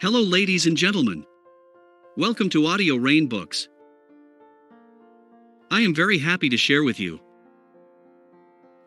Hello, ladies and gentlemen. Welcome to Audio Rain Books. I am very happy to share with you.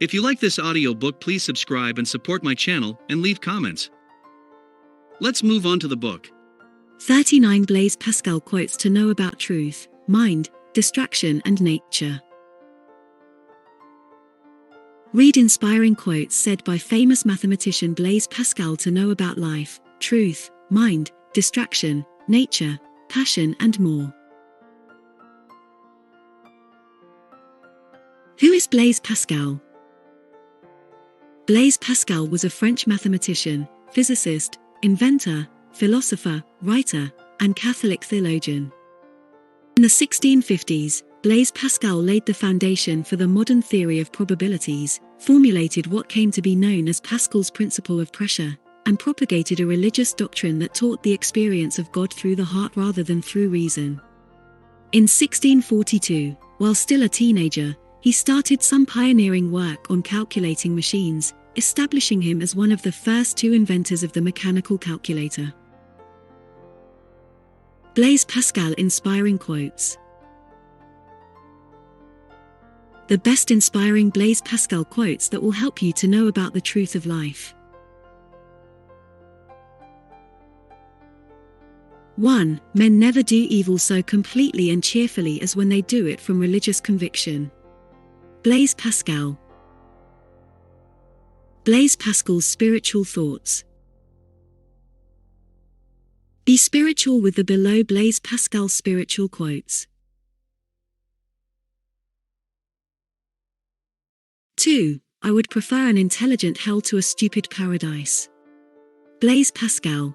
If you like this audiobook, please subscribe and support my channel and leave comments. Let's move on to the book. 39 Blaise Pascal quotes to know about truth, mind, distraction, and nature. Read inspiring quotes said by famous mathematician Blaise Pascal to know about life, truth, mind, distraction, nature, passion, and more. Who is Blaise Pascal? Blaise Pascal was a French mathematician, physicist, inventor, philosopher, writer, and Catholic theologian. In the 1650s, Blaise Pascal laid the foundation for the modern theory of probabilities, formulated what came to be known as Pascal's principle of pressure, and propagated a religious doctrine that taught the experience of God through the heart rather than through reason. In 1642, while still a teenager, he started some pioneering work on calculating machines, establishing him as one of the first two inventors of the mechanical calculator. Blaise Pascal inspiring quotes. The best inspiring Blaise Pascal quotes that will help you to know about the truth of life. 1. Men never do evil so completely and cheerfully as when they do it from religious conviction. Blaise Pascal. Blaise Pascal's spiritual thoughts. Be spiritual with the below Blaise Pascal spiritual quotes. 2. I would prefer an intelligent hell to a stupid paradise. Blaise Pascal.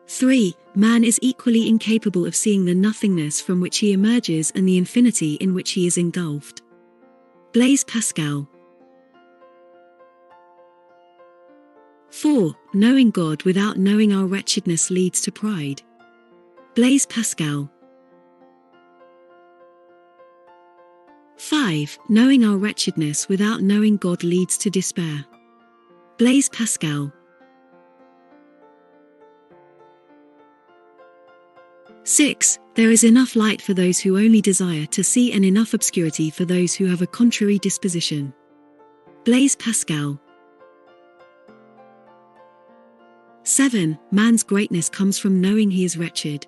3. Man is equally incapable of seeing the nothingness from which he emerges and the infinity in which he is engulfed. Blaise Pascal. 4. Knowing God without knowing our wretchedness leads to pride. Blaise Pascal. 5. Knowing our wretchedness without knowing God leads to despair. Blaise Pascal. 6. There is enough light for those who only desire to see and enough obscurity for those who have a contrary disposition. Blaise Pascal. 7. Man's greatness comes from knowing he is wretched.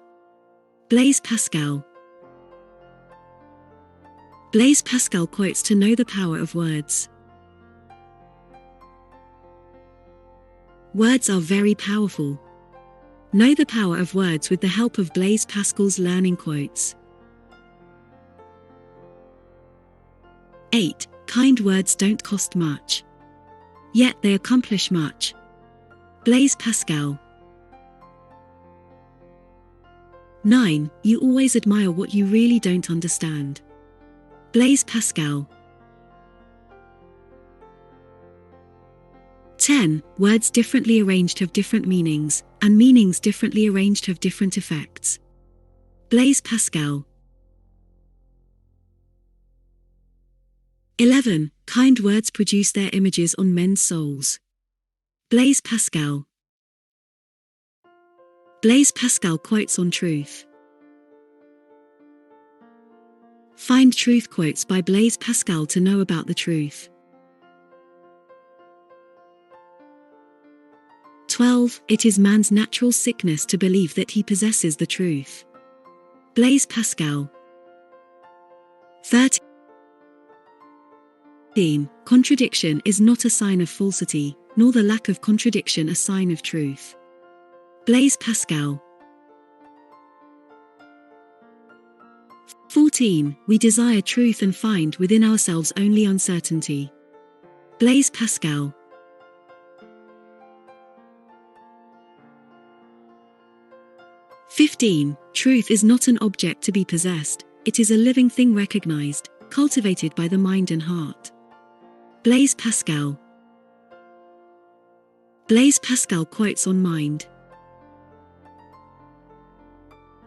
Blaise Pascal. Blaise Pascal quotes to know the power of words. Words are very powerful. Know the power of words with the help of Blaise Pascal's learning quotes. 8. Kind words don't cost much, yet they accomplish much. Blaise Pascal. 9. You always admire what you really don't understand. Blaise Pascal. 10. Words differently arranged have different meanings, and meanings differently arranged have different effects. Blaise Pascal. 11. Kind words produce their images on men's souls. Blaise Pascal. Blaise Pascal quotes on truth. Find truth quotes by Blaise Pascal to know about the truth. 12. It is man's natural sickness to believe that he possesses the truth. Blaise Pascal. 13. Contradiction is not a sign of falsity, nor the lack of contradiction a sign of truth. Blaise Pascal. 14. We desire truth and find within ourselves only uncertainty. Blaise Pascal. 15. Truth is not an object to be possessed, it is a living thing recognized, cultivated by the mind and heart. Blaise Pascal. Blaise Pascal quotes on mind.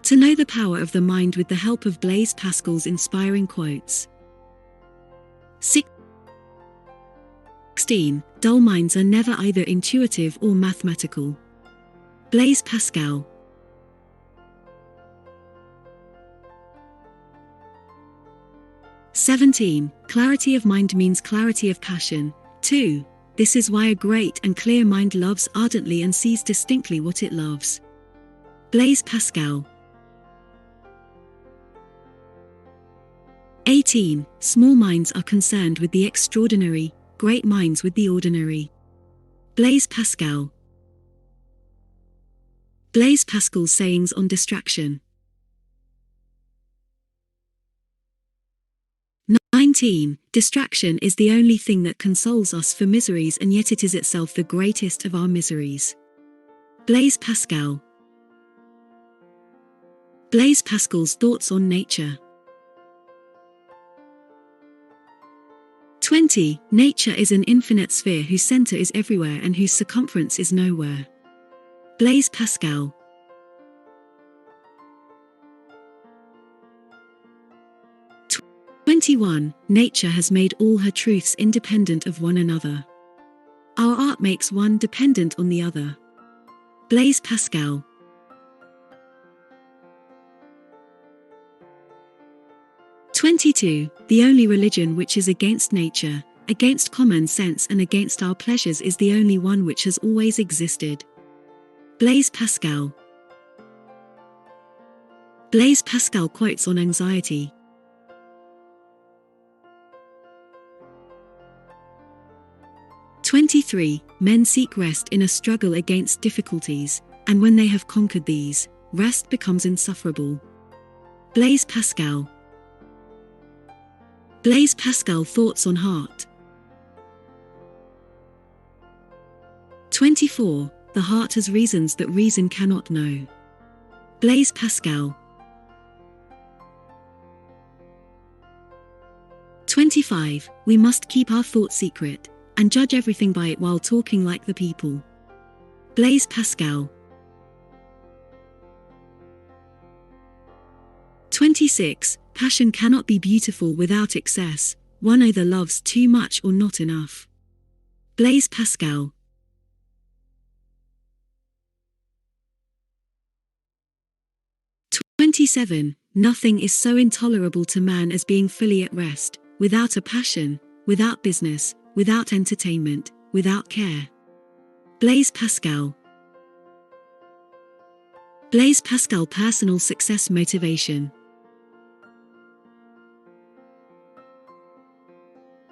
To know the power of the mind with the help of Blaise Pascal's inspiring quotes. 16. 16. Dull minds are never either intuitive or mathematical. Blaise Pascal. 17. Clarity of mind means clarity of passion. 2. This is why a great and clear mind loves ardently and sees distinctly what it loves. Blaise Pascal. 18. Small minds are concerned with the extraordinary, great minds with the ordinary. Blaise Pascal. Blaise Pascal's sayings on distraction. 19. Distraction is the only thing that consoles us for miseries, and yet it is itself the greatest of our miseries. Blaise Pascal. Blaise Pascal's thoughts on nature. 20. Nature is an infinite sphere whose center is everywhere and whose circumference is nowhere. Blaise Pascal. 21. Nature has made all her truths independent of one another. Our art makes one dependent on the other. Blaise Pascal. 22. The only religion which is against nature, against common sense and against our pleasures is the only one which has always existed. Blaise Pascal. Blaise Pascal quotes on anxiety. 23. Men seek rest in a struggle against difficulties, and when they have conquered these, rest becomes insufferable. Blaise Pascal. Blaise Pascal thoughts on heart. 24. The heart has reasons that reason cannot know. Blaise Pascal. 25. We must keep our thought secret, and judge everything by it while talking like the people. Blaise Pascal. 26. Passion cannot be beautiful without excess, one either loves too much or not enough. Blaise Pascal. 27. Nothing is so intolerable to man as being fully at rest, without a passion, without business, without entertainment, without care. Blaise Pascal. Blaise Pascal personal success motivation.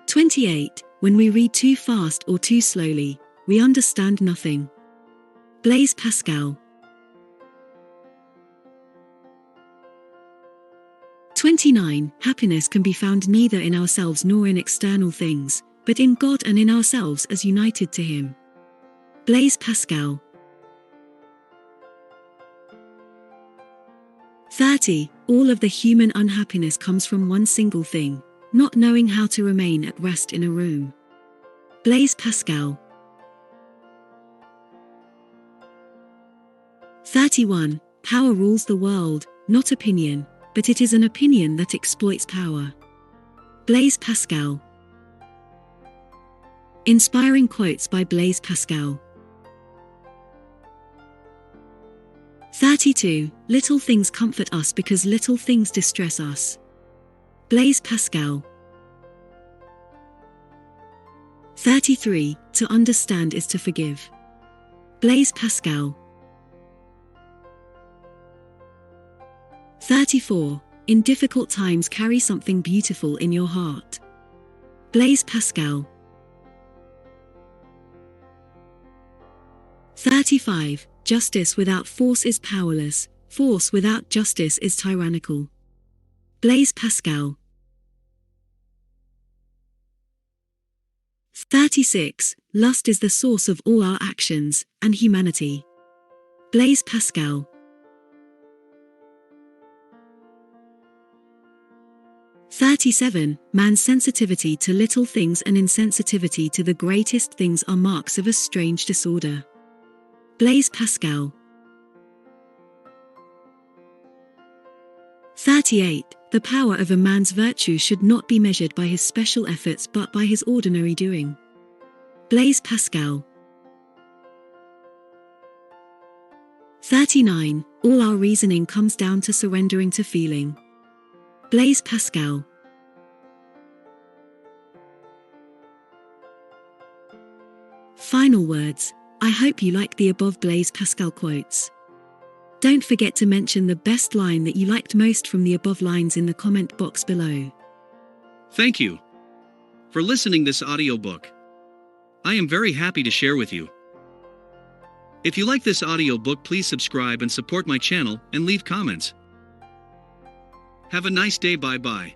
28. When we read too fast or too slowly, we understand nothing. Blaise Pascal. 29. Happiness can be found neither in ourselves nor in external things, but in God and in ourselves as united to Him. Blaise Pascal. 30. All of the human unhappiness comes from one single thing, not knowing how to remain at rest in a room. Blaise Pascal. 31. Power rules the world, not opinion, but it is an opinion that exploits power. Blaise Pascal. Inspiring quotes by Blaise Pascal. 32. Little things comfort us because little things distress us. Blaise Pascal. 33. To understand is to forgive. Blaise Pascal. 34. In difficult times carry something beautiful in your heart. Blaise Pascal. 35. Justice without force is powerless, force without justice is tyrannical. Blaise Pascal. 36. Lust is the source of all our actions and humanity. Blaise Pascal. 37. Man's sensitivity to little things and insensitivity to the greatest things are marks of a strange disorder. Blaise Pascal. 38. The power of a man's virtue should not be measured by his special efforts but by his ordinary doing. Blaise Pascal. 39. All our reasoning comes down to surrendering to feeling. Blaise Pascal. Final words. I hope you like the above Blaise Pascal quotes. Don't forget to mention the best line that you liked most from the above lines in the comment box below. Thank you for listening this audiobook. I am very happy to share with you. If you like this audiobook, please subscribe and support my channel and leave comments. Have a nice day. Bye bye.